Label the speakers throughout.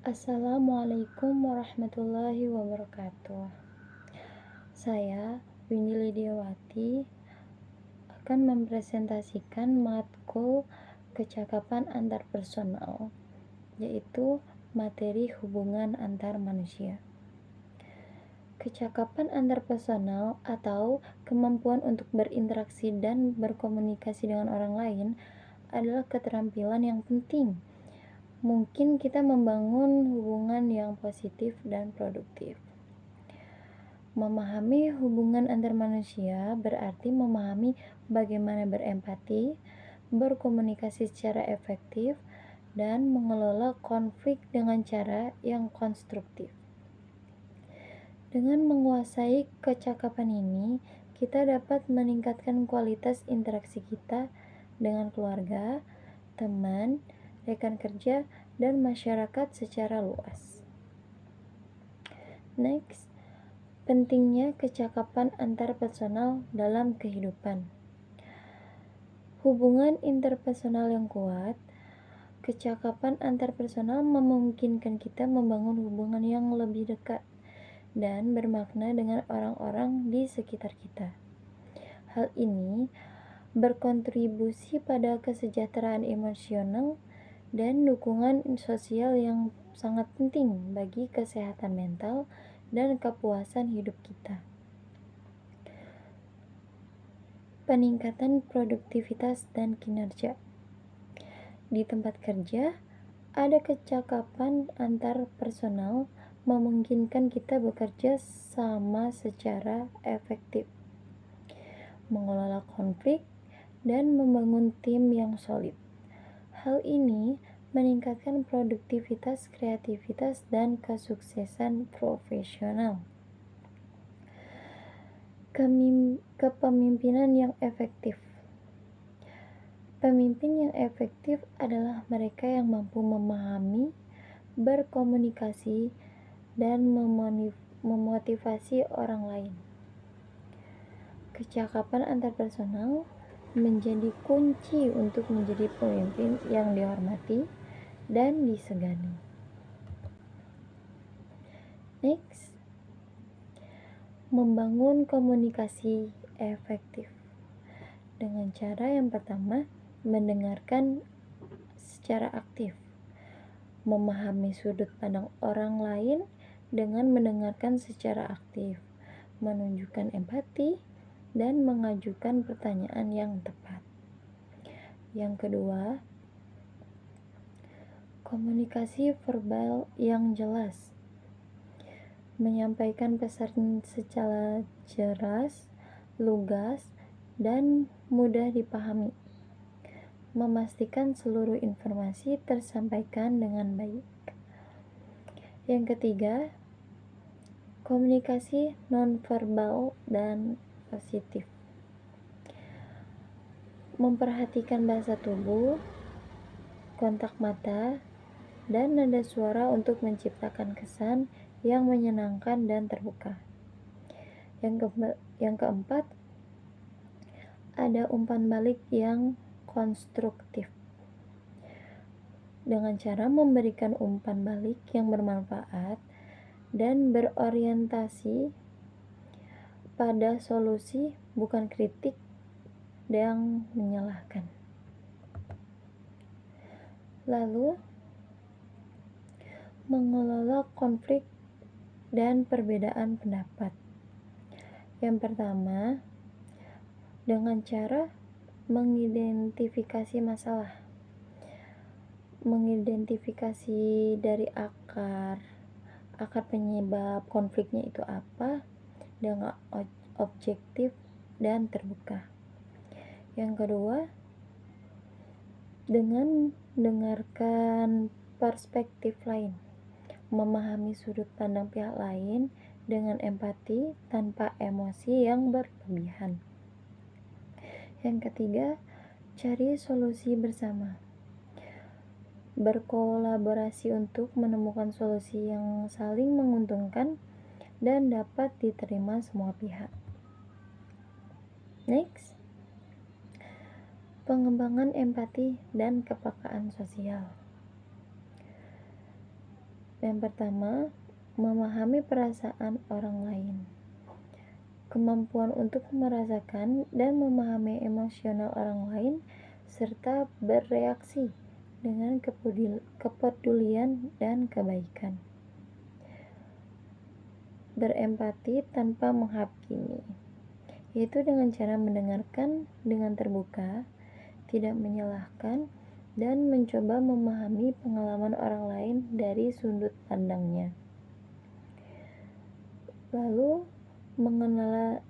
Speaker 1: Assalamualaikum warahmatullahi wabarakatuh. Saya, Windy Lidiawati, akan mempresentasikan matkul kecakapan antarpersonal, yaitu materi hubungan antar manusia. Kecakapan antarpersonal atau kemampuan untuk berinteraksi dan berkomunikasi dengan orang lain adalah keterampilan yang penting. Mungkin kita membangun hubungan yang positif dan produktif. Memahami hubungan antar manusia berarti memahami bagaimana berempati, berkomunikasi secara efektif, dan mengelola konflik dengan cara yang konstruktif. Dengan menguasai kecakapan ini, kita dapat meningkatkan kualitas interaksi kita dengan keluarga, teman, rekan kerja, dan masyarakat secara luas. Next, pentingnya kecakapan antarpersonal dalam kehidupan. Hubungan interpersonal yang kuat, kecakapan antarpersonal memungkinkan kita membangun hubungan yang lebih dekat dan bermakna dengan orang-orang di sekitar kita. Hal ini berkontribusi pada kesejahteraan emosional dan dukungan sosial yang sangat penting bagi kesehatan mental dan kepuasan hidup kita. Peningkatan produktivitas dan kinerja. Di tempat kerja, ada kecakapan antar personal memungkinkan kita bekerja sama secara efektif, mengelola konflik, dan membangun tim yang solid. Hal ini meningkatkan produktivitas, kreativitas, dan kesuksesan profesional. Kepemimpinan yang efektif. Pemimpin yang efektif adalah mereka yang mampu memahami, berkomunikasi, dan memotivasi orang lain. Kecakapan antarpersonal menjadi kunci untuk menjadi pemimpin yang dihormati dan disegani. Next, membangun komunikasi efektif. Dengan cara yang pertama, mendengarkan secara aktif, memahami sudut pandang orang lain dengan mendengarkan secara aktif, menunjukkan empati, dan mengajukan pertanyaan yang tepat. Yang kedua, komunikasi verbal yang jelas, menyampaikan pesan secara jelas, lugas, dan mudah dipahami, memastikan seluruh informasi tersampaikan dengan baik. Yang ketiga, komunikasi nonverbal dan positif, memperhatikan bahasa tubuh, kontak mata, dan nada suara untuk menciptakan kesan yang menyenangkan dan terbuka. Yang keempat, ada umpan balik yang konstruktif. Dengan cara memberikan umpan balik yang bermanfaat dan berorientasi pada solusi, bukan kritik yang menyalahkan. Lalu, mengelola konflik dan perbedaan pendapat. Yang pertama, dengan cara mengidentifikasi masalah, mengidentifikasi dari akar penyebab konfliknya itu apa dengan objektif dan terbuka. Yang kedua, dengan mendengarkan perspektif lain, memahami sudut pandang pihak lain dengan empati tanpa emosi yang berlebihan. Yang ketiga, cari solusi bersama, berkolaborasi untuk menemukan solusi yang saling menguntungkan dan dapat diterima semua pihak. Next, pengembangan empati dan kepekaan sosial. Yang pertama, memahami perasaan orang lain. Kemampuan untuk merasakan dan memahami emosional orang lain serta bereaksi dengan kepedulian dan kebaikan. Berempati tanpa menghakimi, yaitu dengan cara mendengarkan dengan terbuka, tidak menyalahkan, dan mencoba memahami pengalaman orang lain dari sudut pandangnya. Lalu,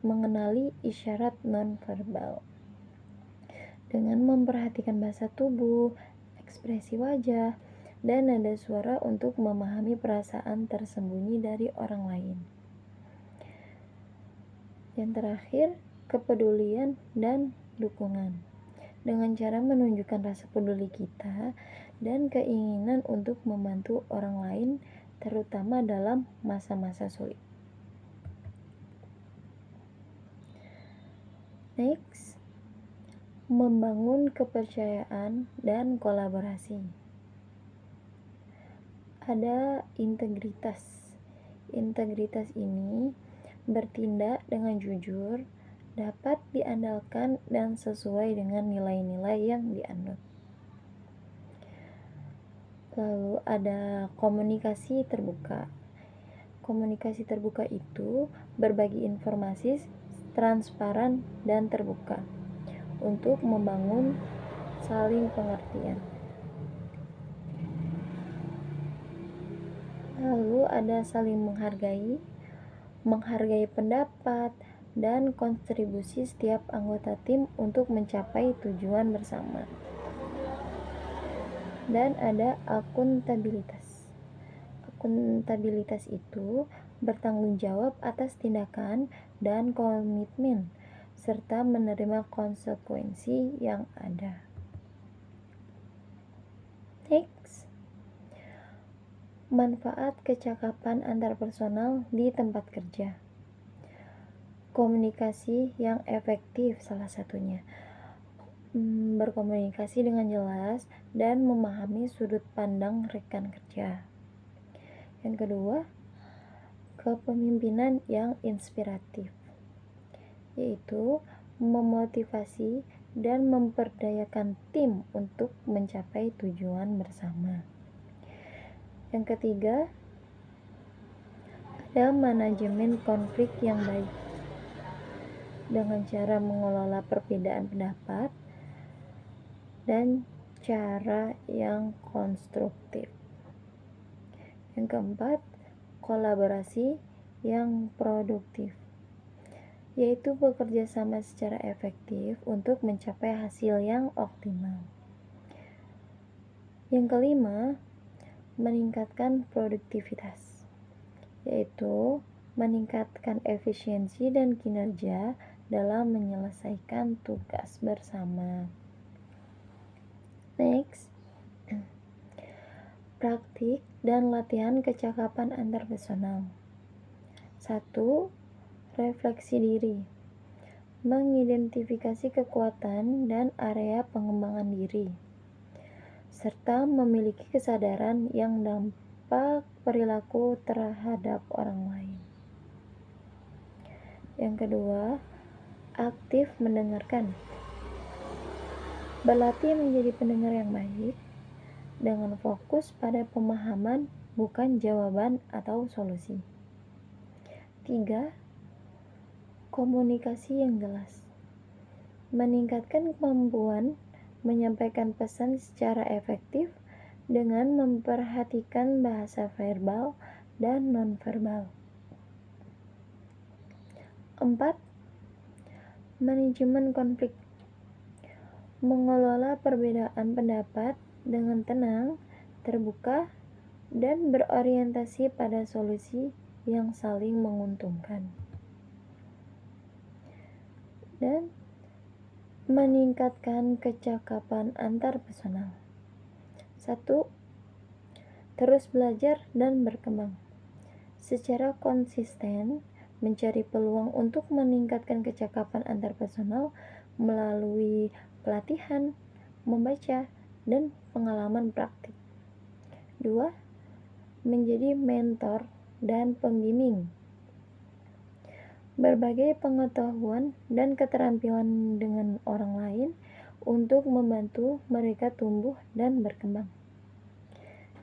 Speaker 1: mengenali isyarat nonverbal. Dengan memperhatikan bahasa tubuh, ekspresi wajah, dan nada suara untuk memahami perasaan tersembunyi dari orang lain. Yang terakhir, kepedulian dan dukungan. Dengan cara menunjukkan rasa peduli kita dan keinginan untuk membantu orang lain, terutama dalam masa-masa sulit. Next, membangun kepercayaan dan kolaborasi. Ada integritas. Integritas ini bertindak dengan jujur, dapat diandalkan dan sesuai dengan nilai-nilai yang dianut. Lalu ada komunikasi terbuka. Komunikasi terbuka itu berbagi informasi transparan dan terbuka untuk membangun saling pengertian. Lalu ada saling menghargai pendapat dan kontribusi setiap anggota tim untuk mencapai tujuan bersama. Dan ada akuntabilitas. Akuntabilitas itu bertanggung jawab atas tindakan dan komitmen serta menerima konsekuensi yang ada. Next, manfaat kecakapan antarpersonal di tempat kerja. Komunikasi yang efektif salah satunya. Berkomunikasi dengan jelas dan memahami sudut pandang rekan kerja. Yang kedua, kepemimpinan yang inspiratif, yaitu memotivasi dan memperdayakan tim untuk mencapai tujuan bersama. Yang ketiga, ada manajemen konflik yang baik dengan cara mengelola perbedaan pendapat dan cara yang konstruktif. Yang keempat, kolaborasi yang produktif, yaitu bekerja sama secara efektif untuk mencapai hasil yang optimal. Yang kelima, meningkatkan produktivitas, yaitu meningkatkan efisiensi dan kinerja dalam menyelesaikan tugas bersama. Next, praktik dan latihan kecakapan antarpersonal. 1. Refleksi diri. Mengidentifikasi kekuatan dan area pengembangan diri, serta memiliki kesadaran yang dampak perilaku terhadap orang lain. Yang kedua, aktif mendengarkan. Berlatih menjadi pendengar yang baik dengan fokus pada pemahaman, bukan jawaban atau solusi. 3. Komunikasi yang jelas. Meningkatkan kemampuan menyampaikan pesan secara efektif dengan memperhatikan bahasa verbal dan nonverbal. 4. Manajemen konflik. Mengelola perbedaan pendapat dengan tenang, terbuka, dan berorientasi pada solusi yang saling menguntungkan. Dan meningkatkan kecakapan antarpersonal. 1. Terus belajar dan berkembang. Secara konsisten mencari peluang untuk meningkatkan kecakapan antarpersonal melalui pelatihan, membaca, dan pengalaman praktik. 2. menjadi mentor dan pembimbing. Berbagai pengetahuan dan keterampilan dengan orang lain untuk membantu mereka tumbuh dan berkembang.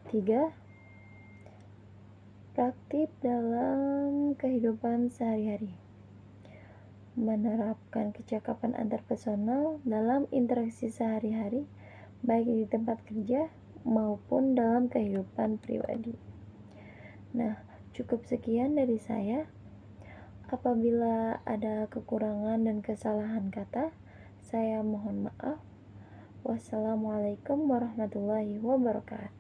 Speaker 1: 3. Praktik dalam kehidupan sehari-hari. Menerapkan kecakapan antarpersonal dalam interaksi sehari-hari, baik di tempat kerja maupun dalam kehidupan pribadi. Nah, cukup sekian dari saya. Apabila ada kekurangan dan kesalahan kata, saya mohon maaf. Wassalamualaikum warahmatullahi wabarakatuh.